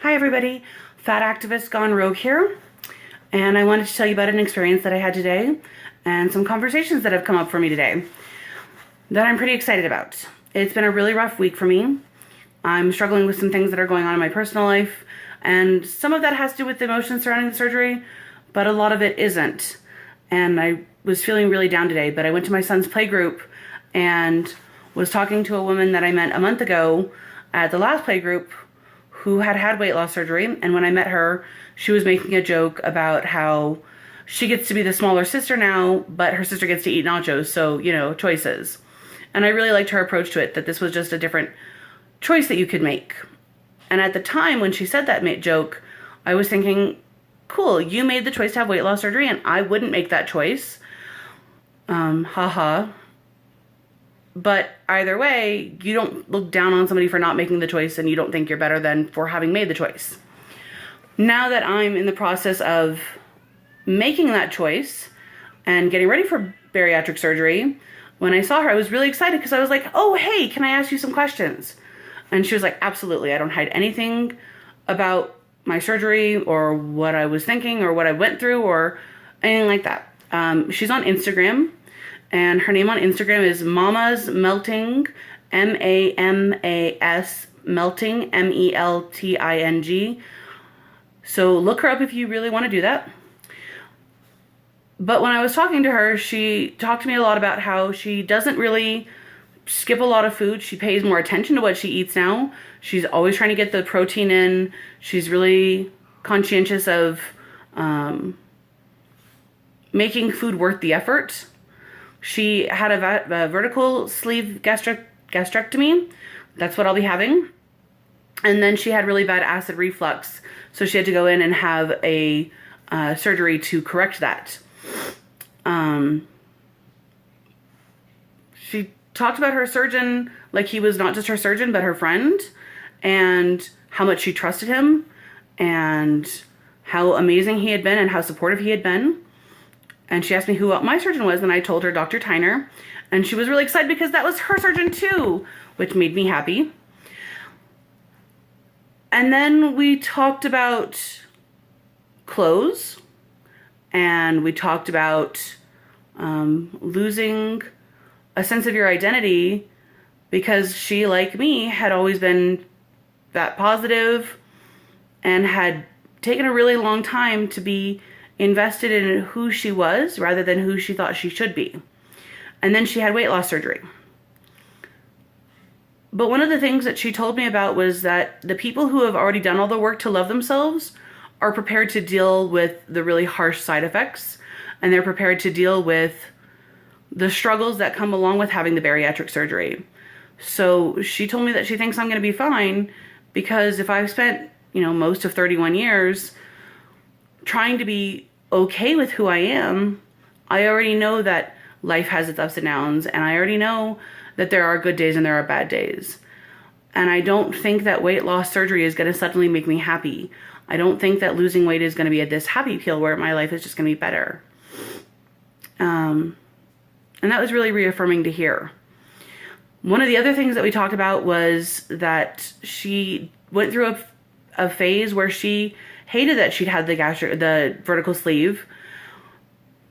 Hi everybody, Fat Activist Gone Rogue here, and I wanted to tell you about an experience that I had today and some conversations that have come up for me today that I'm pretty excited about. It's been a really rough week for me. I'm struggling with some things that are going on in my personal life, and some of that has to do with the emotions surrounding the surgery, but a lot of it isn't. And I was feeling really down today, but I went to my son's play group and was talking to a woman that I met a month ago at the last play group who had had weight loss surgery. And when I met her, she was making a joke about how she gets to be the smaller sister now, but her sister gets to eat nachos, so, you know, choices. And I really liked her approach to it, that this was just a different choice that you could make. And at the time when she said that joke, I was thinking, cool, you made the choice to have weight loss surgery and I wouldn't make that choice. Haha. But either way, you don't look down on somebody for not making the choice, and you don't think you're better than for having made the choice. Now that I'm in the process of making that choice and getting ready for bariatric surgery, when I saw her, I was really excited because I was like, oh, hey, can I ask you some questions? And she was like, absolutely. I don't hide anything about my surgery or what I was thinking or what I went through or anything like that. She's on Instagram. And her name on Instagram is Mama's Melting, M-A-M-A-S, Melting, M-E-L-T-I-N-G. So look her up if you really want to do that. But when I was talking to her, she talked to me a lot about how she doesn't really skip a lot of food. She pays more attention to what she eats now. She's always trying to get the protein in. She's really conscientious of making food worth the effort. She had a vertical sleeve gastrectomy. That's what I'll be having. And then she had really bad acid reflux. So she had to go in and have a surgery to correct that. She talked about her surgeon like he was not just her surgeon, but her friend, and how much she trusted him, and how amazing he had been, and how supportive he had been. And she asked me who my surgeon was, and I told her Dr. Tyner, and she was really excited because that was her surgeon too, which made me happy. And then we talked about clothes, and we talked about losing a sense of your identity, because she, like me, had always been that positive and had taken a really long time to be invested in who she was rather than who she thought she should be. And then she had weight loss surgery. But one of the things that she told me about was that the people who have already done all the work to love themselves are prepared to deal with the really harsh side effects, and they're prepared to deal with the struggles that come along with having the bariatric surgery. So she told me that she thinks I'm going to be fine, because if I've spent, most of 31 years trying to be okay with who I am, I already know that life has its ups and downs, and I already know that there are good days and there are bad days. And I don't think that weight loss surgery is going to suddenly make me happy. I don't think that losing weight is going to be this happy pill where my life is just going to be better. And that was really reaffirming to hear. One of the other things that we talked about was that she went through a phase where she hated that she'd had the vertical sleeve,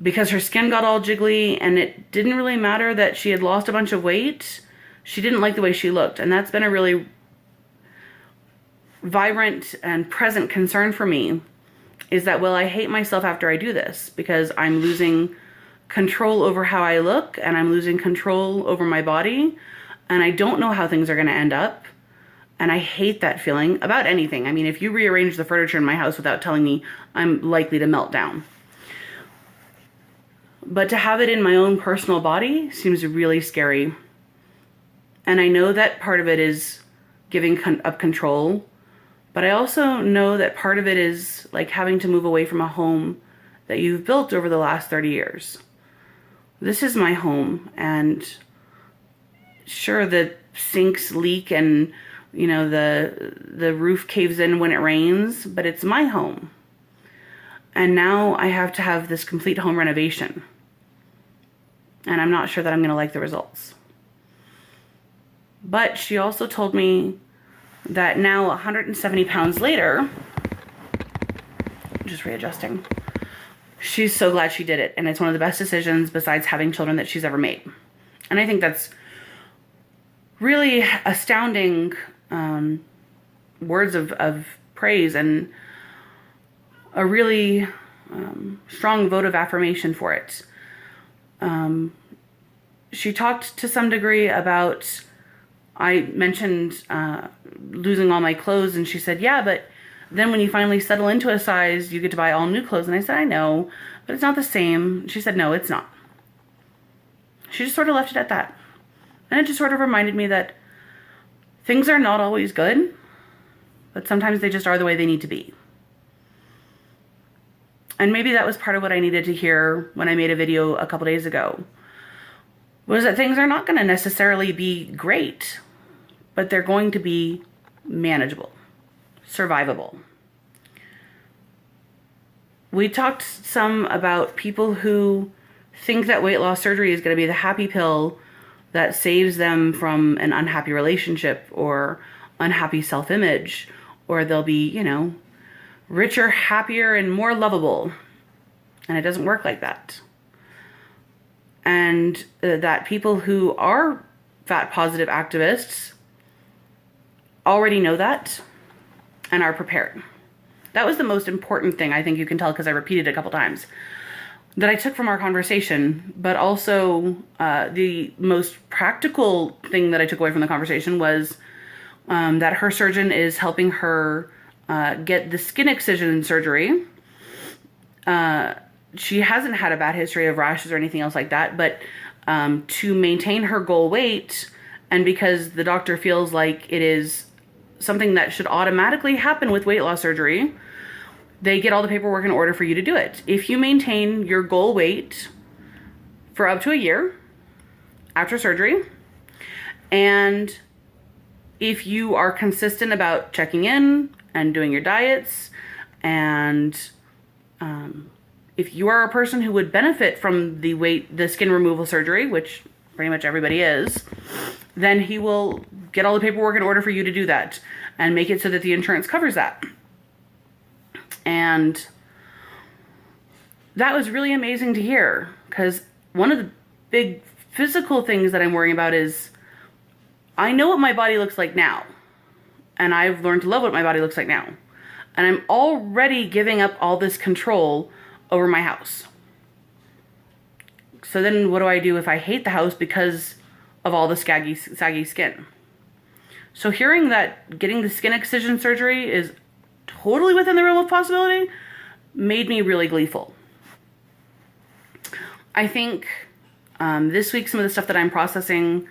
because her skin got all jiggly, and it didn't really matter that she had lost a bunch of weight. She didn't like the way she looked, and that's been a really vibrant and present concern for me, is that, well, I hate myself after I do this, because I'm losing control over how I look, and I'm losing control over my body, and I don't know how things are going to end up. And I hate that feeling about anything. I mean, if you rearrange the furniture in my house without telling me, I'm likely to melt down. But to have it in my own personal body seems really scary. And I know that part of it is giving up control, but I also know that part of it is like having to move away from a home that you've built over the last 30 years. This is my home, and sure, the sinks leak and the roof caves in when it rains, but it's my home. And now I have to have this complete home renovation. And I'm not sure that I'm going to like the results. But she also told me that now 170 pounds later, just readjusting, she's so glad she did it. And it's one of the best decisions besides having children that she's ever made. And I think that's really astounding words of praise and a really strong vote of affirmation for it. She talked to some degree about, I mentioned losing all my clothes, and she said, yeah, but then when you finally settle into a size, you get to buy all new clothes. And I said, I know, but it's not the same. She said, no, it's not. She just sort of left it at that. And it just sort of reminded me that things are not always good, but sometimes they just are the way they need to be. And maybe that was part of what I needed to hear when I made a video a couple days ago, was that things are not going to necessarily be great, but they're going to be manageable, survivable. We talked some about people who think that weight loss surgery is going to be the happy pill that saves them from an unhappy relationship or unhappy self-image, or they'll be, you know, richer, happier, and more lovable. And it doesn't work like that. And that people who are fat positive activists already know that and are prepared. That was the most important thing, I think you can tell because I repeated it a couple times, that I took from our conversation. But also the most practical thing that I took away from the conversation was that her surgeon is helping her get the skin excision surgery. She hasn't had a bad history of rashes or anything else like that, but to maintain her goal weight, and because the doctor feels like it is something that should automatically happen with weight loss surgery, they get all the paperwork in order for you to do it. If you maintain your goal weight for up to a year after surgery, and if you are consistent about checking in and doing your diets, and if you are a person who would benefit from the skin removal surgery, which pretty much everybody is, then he will get all the paperwork in order for you to do that and make it so that the insurance covers that. And that was really amazing to hear, because one of the big physical things that I'm worrying about is I know what my body looks like now, and I've learned to love what my body looks like now. And I'm already giving up all this control over my house. So then what do I do if I hate the house because of all the saggy skin? So hearing that getting the skin excision surgery is totally within the realm of possibility made me really gleeful. I think this week some of the stuff that I'm processing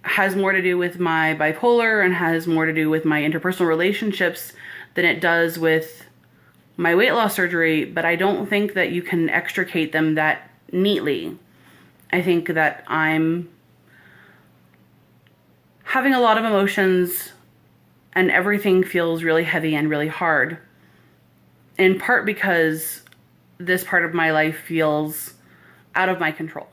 has more to do with my bipolar and has more to do with my interpersonal relationships than it does with my weight loss surgery, but I don't think that you can extricate them that neatly. I think that I'm having a lot of emotions and everything feels really heavy and really hard, in part because this part of my life feels out of my control.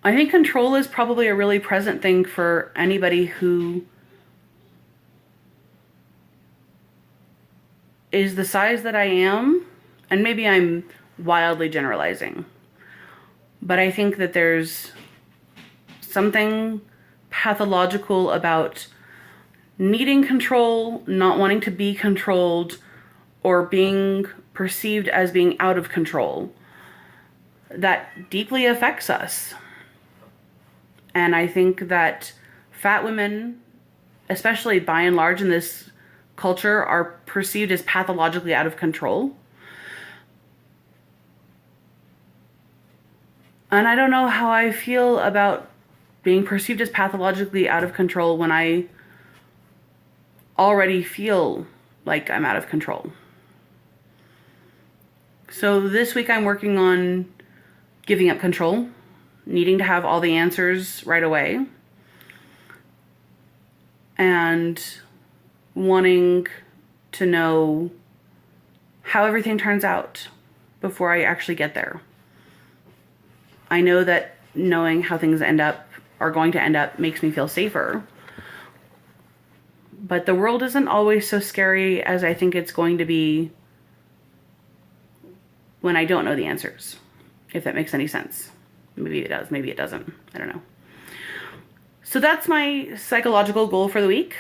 I think control is probably a really present thing for anybody who is the size that I am, and maybe I'm wildly generalizing, but I think that there's something pathological about needing control, not wanting to be controlled, or being perceived as being out of control that deeply affects us. And I think that fat women, especially by and large in this culture, are perceived as pathologically out of control. And I don't know how I feel about being perceived as pathologically out of control when I already feel like I'm out of control. So this week I'm working on giving up control, needing to have all the answers right away, and wanting to know how everything turns out before I actually get there. I know that knowing how things are going to end up makes me feel safer, But the world isn't always so scary as I think it's going to be when I don't know the answers, if that makes any sense. Maybe it does, maybe it doesn't. I don't know. So that's my psychological goal for the week.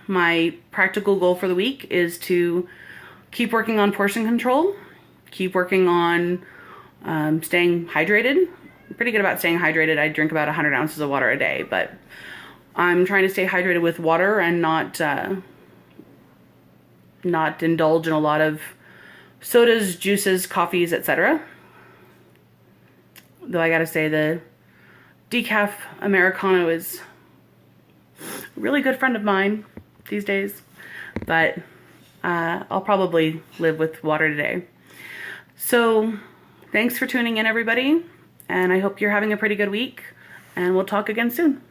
My practical goal for the week is to keep working on portion control, keep working on staying hydrated. I'm pretty good about staying hydrated. I drink about 100 ounces of water a day, but I'm trying to stay hydrated with water and not indulge in a lot of sodas, juices, coffees, etc. Though I gotta say the decaf Americano is a really good friend of mine these days, but I'll probably live with water today. So thanks for tuning in, everybody, and I hope you're having a pretty good week, and we'll talk again soon.